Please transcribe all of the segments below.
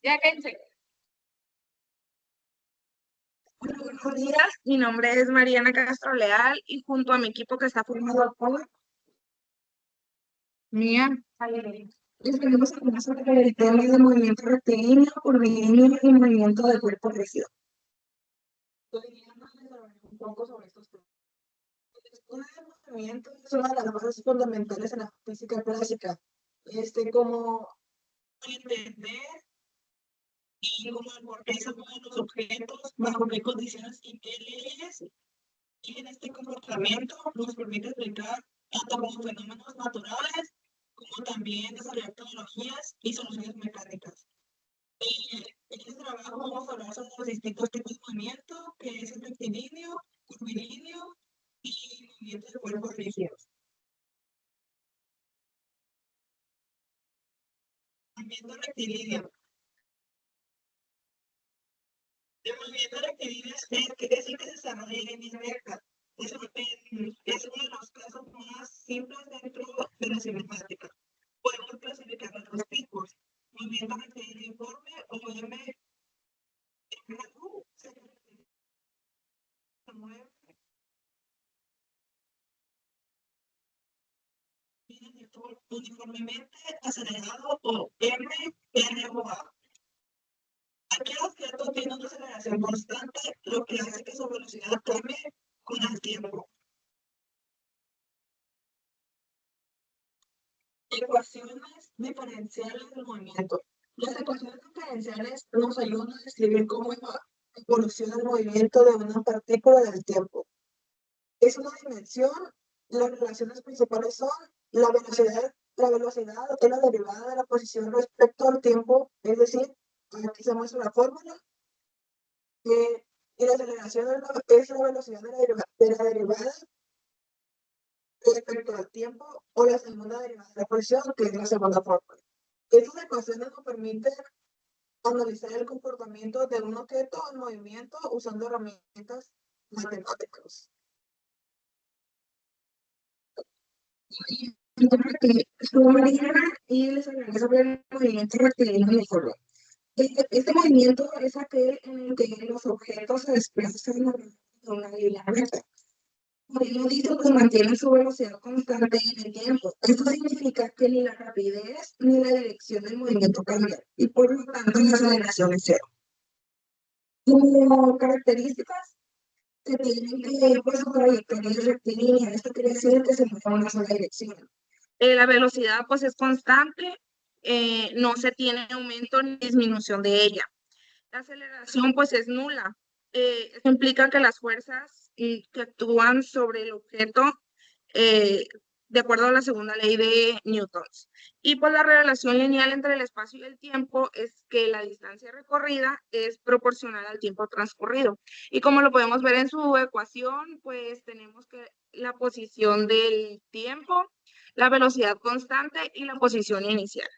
Ya cállense. Bueno, buenos días, mi nombre es Mariana Castro Leal y junto a mi equipo que está formado por Mía, les venimos a hablar sobre el tema de movimiento rectilíneo, curvilíneo y movimiento de cuerpo rígido. Estoy hablar un poco sobre estos temas. El estudio del movimiento es una de las bases fundamentales en la física clásica, como entender y cómo por qué se mueven los objetos, bajo qué condiciones y qué leyes. Y en este comportamiento nos permite explicar tanto como fenómenos naturales como también desarrollar tecnologías y soluciones mecánicas. En este trabajo vamos a hablar sobre los distintos tipos de movimiento, que es el rectilíneo, curvilíneo y movimiento de cuerpos rígidos. Movimiento rectilíneo. El movimiento rectilíneo es el que se desarrolla en línea recta. Es uno de los casos más simples dentro de la cinemática. Podemos clasificar los dos tipos: movimiento rectilíneo uniforme o MRU, se mueve uniformemente acelerado o MRUA. Aquí el objeto tiene una aceleración constante, lo que hace que su velocidad cambie con el tiempo. Ecuaciones diferenciales del movimiento. Las ecuaciones diferenciales nos ayudan a describir cómo evoluciona el movimiento de una partícula del tiempo. Es una dimensión. Las relaciones principales son la velocidad es la derivada de la posición respecto al tiempo, es decir, aquí se muestra la fórmula, y la aceleración es la velocidad de la derivada respecto al tiempo, o la segunda derivada de la posición, que es la segunda fórmula. Estas ecuaciones nos permiten analizar el comportamiento de un objeto en movimiento usando herramientas matemáticas. Y les hablaré sobre el movimiento rectilíneo uniforme. Este movimiento es aquel en el que los objetos se desplazan en una línea recta. Por ello dicho que mantienen su velocidad constante en el tiempo. Esto significa que ni la rapidez ni la dirección del movimiento cambia, y por lo tanto la aceleración es cero. Como características, se tienen que ir por su trayectoria rectilínea. Esto quiere decir que se mueve en una sola dirección. La velocidad pues es constante, no se tiene aumento ni disminución de ella. La aceleración pues es nula. Esto implica que las fuerzas que actúan sobre el objeto, eh, de acuerdo a la segunda ley de Newton. Y pues la relación lineal entre el espacio y el tiempo es que la distancia recorrida es proporcional al tiempo transcurrido. Y como lo podemos ver en su ecuación, pues tenemos que la posición del tiempo, la velocidad constante y la posición inicial.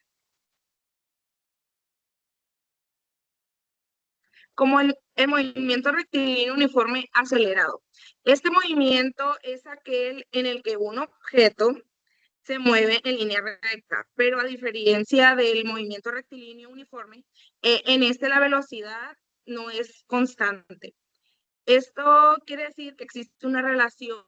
Como el movimiento rectilíneo uniforme acelerado. Este movimiento es aquel en el que un objeto se mueve en línea recta, pero a diferencia del movimiento rectilíneo uniforme, en este la velocidad no es constante. Esto quiere decir que existe una relación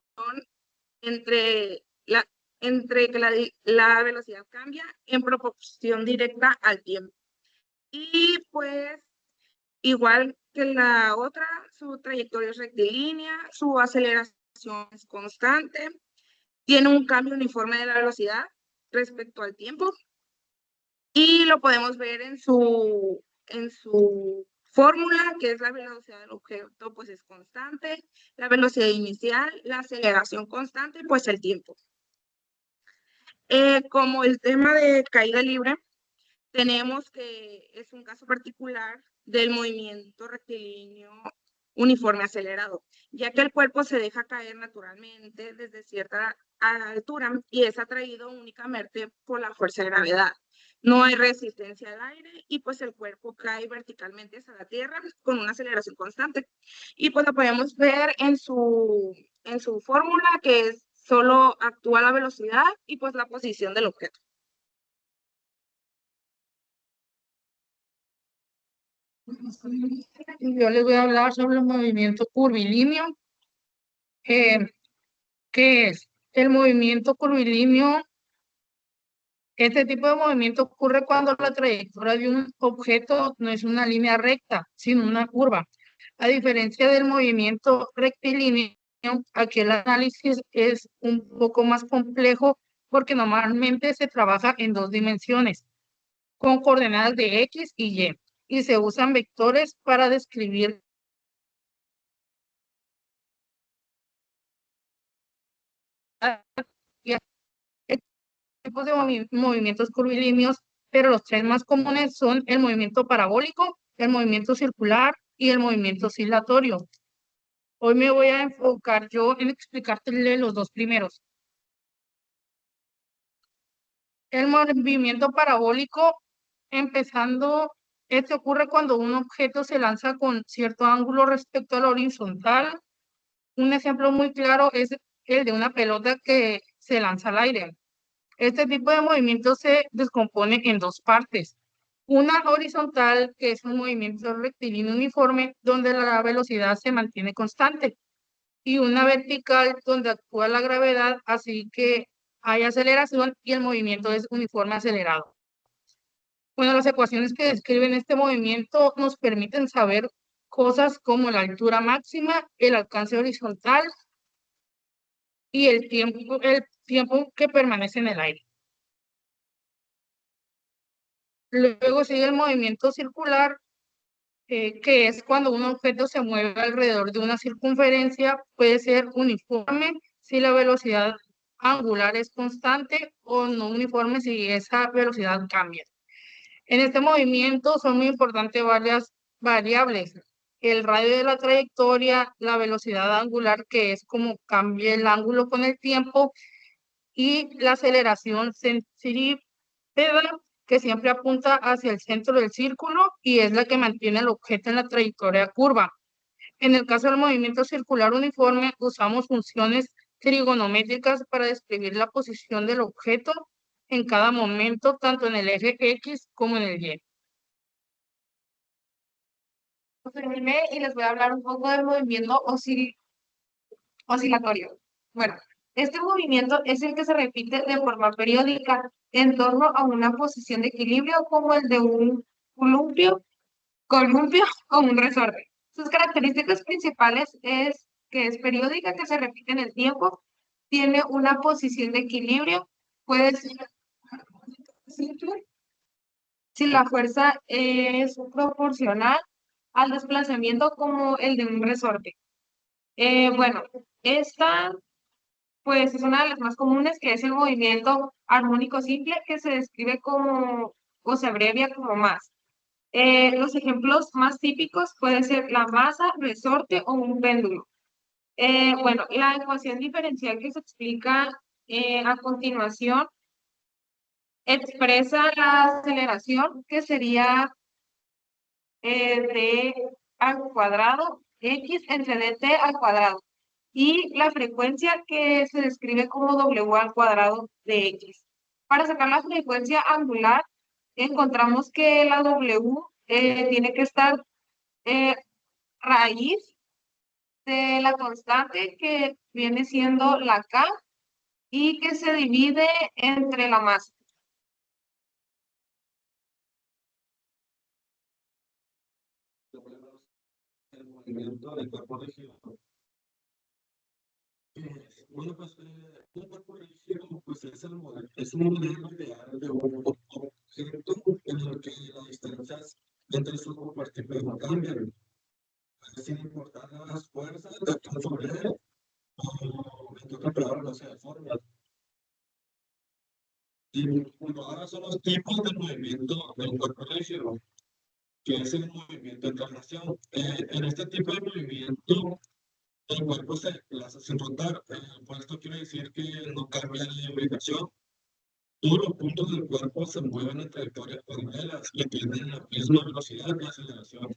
entre que la velocidad cambia en proporción directa al tiempo. Y pues igual que la otra, su trayectoria es rectilínea, su aceleración es constante, tiene un cambio uniforme de la velocidad respecto al tiempo, y lo podemos ver en su fórmula, que es la velocidad del objeto, pues es constante, la velocidad inicial, la aceleración constante, pues el tiempo. Como el tema de caída libre, tenemos que es un caso particular del movimiento rectilíneo uniforme acelerado, ya que el cuerpo se deja caer naturalmente desde cierta altura y es atraído únicamente por la fuerza de gravedad. No hay resistencia al aire y pues el cuerpo cae verticalmente hacia la tierra con una aceleración constante. Y pues lo podemos ver en su fórmula, que es solo actúa la velocidad y pues la posición del objeto. Yo les voy a hablar sobre el movimiento curvilíneo. Eh, ¿Qué es? El movimiento curvilíneo, este tipo de movimiento ocurre cuando la trayectoria de un objeto no es una línea recta, sino una curva. A diferencia del movimiento rectilíneo, aquí el análisis es un poco más complejo porque normalmente se trabaja en dos dimensiones, con coordenadas de X y Y, y se usan vectores para describir tipos de movimientos curvilíneos, pero los tres más comunes son el movimiento parabólico, el movimiento circular y el movimiento oscilatorio. Hoy me voy a enfocar yo en explicarte los dos primeros. El movimiento parabólico, empezando, este ocurre cuando un objeto se lanza con cierto ángulo respecto a la horizontal. Un ejemplo muy claro es el de una pelota que se lanza al aire. Este tipo de movimiento se descompone en dos partes. Una horizontal, que es un movimiento rectilíneo uniforme, donde la velocidad se mantiene constante, y una vertical, donde actúa la gravedad, así que hay aceleración y el movimiento es uniforme acelerado. Bueno, las ecuaciones que describen este movimiento nos permiten saber cosas como la altura máxima, el alcance horizontal y el tiempo que permanece en el aire. Luego sigue el movimiento circular, que es cuando un objeto se mueve alrededor de una circunferencia. Puede ser uniforme si la velocidad angular es constante, o no uniforme si esa velocidad cambia. En este movimiento son muy importantes varias variables: el radio de la trayectoria, la velocidad angular, que es como cambia el ángulo con el tiempo, y la aceleración centrípeta, que siempre apunta hacia el centro del círculo y es la que mantiene el objeto en la trayectoria curva. En el caso del movimiento circular uniforme, usamos funciones trigonométricas para describir la posición del objeto en cada momento, tanto en el eje X como en el Y. Terminé y les voy a hablar un poco del movimiento oscilatorio. Bueno, este movimiento es el que se repite de forma periódica en torno a una posición de equilibrio, como el de un columpio o un resorte. Sus características principales es que es periódica, que se repite en el tiempo, tiene una posición de equilibrio, puede ser simple si la fuerza es proporcional al desplazamiento, como el de un resorte. Bueno, esta pues es una de las más comunes, que es el movimiento armónico simple, que se describe como, o se abrevia como más. Los ejemplos más típicos pueden ser la masa, resorte o un péndulo. Bueno, la ecuación diferencial que se explica a continuación expresa la aceleración, que sería d al cuadrado x entre dt al cuadrado, y la frecuencia, que se describe como w al cuadrado de x. Para sacar la frecuencia angular, encontramos que la w tiene que estar raíz de la constante, que viene siendo la k, y que se divide entre la masa. El movimiento del cuerpo rígido. Bueno, pues un cuerpo rígido pues, es un modelo ideal de un objeto en el que las distancias entre sus partículas no cambian, sin importar las fuerzas que actúan sobre él, o en otras palabras, no se deforman. Y bueno, ahora son los tipos de movimiento del cuerpo rígido, que es el movimiento de traslación. En este tipo de movimiento, el cuerpo se desplaza sin rotar. Por esto quiere decir que no cambia la ubicación. Todos los puntos del cuerpo se mueven en trayectorias paralelas y tienen la misma velocidad de aceleración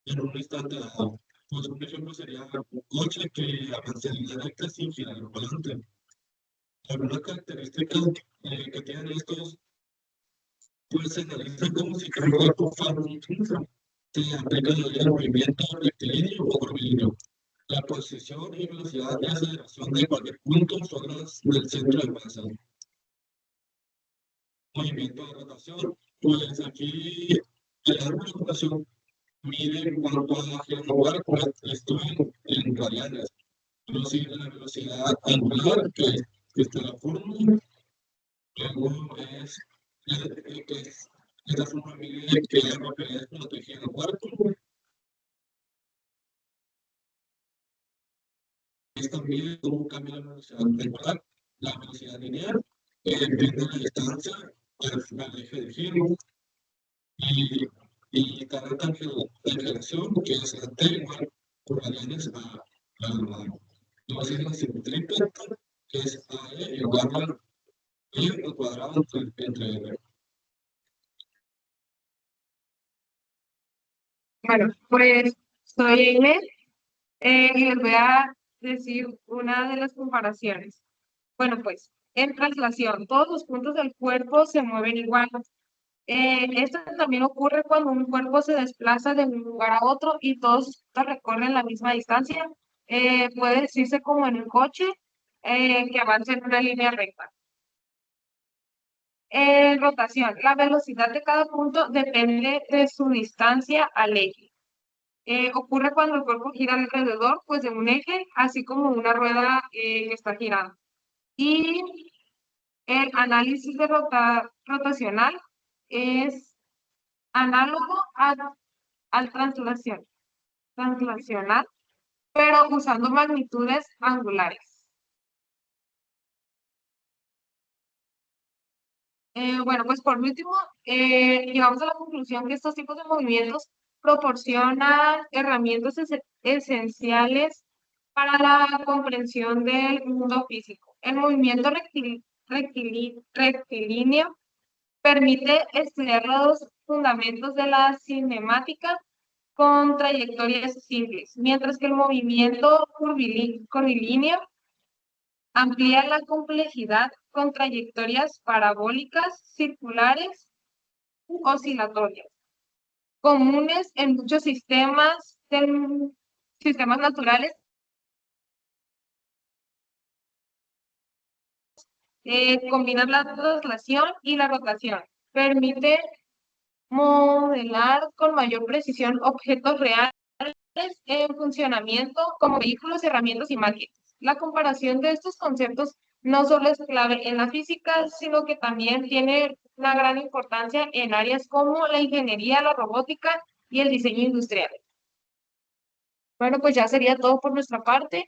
en un instante dado. Pues un ejemplo sería un coche que avanza en línea recta sin girar el volante. Algunas características que tienen estos, pues se analizan como si cada cuerpo fuera un cilindro. se aplica la ley del movimiento rectilíneo o curvilíneo. La posición y velocidad de aceleración de cualquier punto sobre el centro de masa. Movimiento de rotación, pues aquí el árbol de rotación mide cuánto gira un cuerpo, esto en radianes. Entonces, la velocidad angular, que está en la fórmula, luego es que esta forma mide que la rapidez cuando te gira el cuerpo. Es también cómo cambia la velocidad angular, la velocidad lineal, depende de la distancia al eje de giro. Y cada tangelación que es igual por radianes a entonces la centrípeta que es AE igual a E al cuadrado entre R. Bueno, pues soy Inés y les voy a decir una de las comparaciones. Bueno, pues en traslación, todos los puntos del cuerpo se mueven igual. Esto también ocurre cuando un cuerpo se desplaza de un lugar a otro y todos recorren la misma distancia. Puede decirse como en un coche que avanza en una línea recta. Rotación. La velocidad de cada punto depende de su distancia al eje. Ocurre cuando el cuerpo gira alrededor pues, de un eje, así como una rueda que está girando. Y el análisis de rotacional es análogo al translacional, pero usando magnitudes angulares. Bueno, pues por último, llegamos a la conclusión que estos tipos de movimientos proporcionan herramientas esenciales para la comprensión del mundo físico. El movimiento rectilíneo permite estudiar los fundamentos de la cinemática con trayectorias simples, mientras que el movimiento curvilíneo amplía la complejidad con trayectorias parabólicas, circulares u oscilatorias, comunes en muchos sistemas naturales. Combinar la traslación y la rotación. Permite modelar con mayor precisión objetos reales en funcionamiento como vehículos, herramientas y máquinas. La comparación de estos conceptos no solo es clave en la física, sino que también tiene una gran importancia en áreas como la ingeniería, la robótica y el diseño industrial. Bueno, pues ya sería todo por nuestra parte.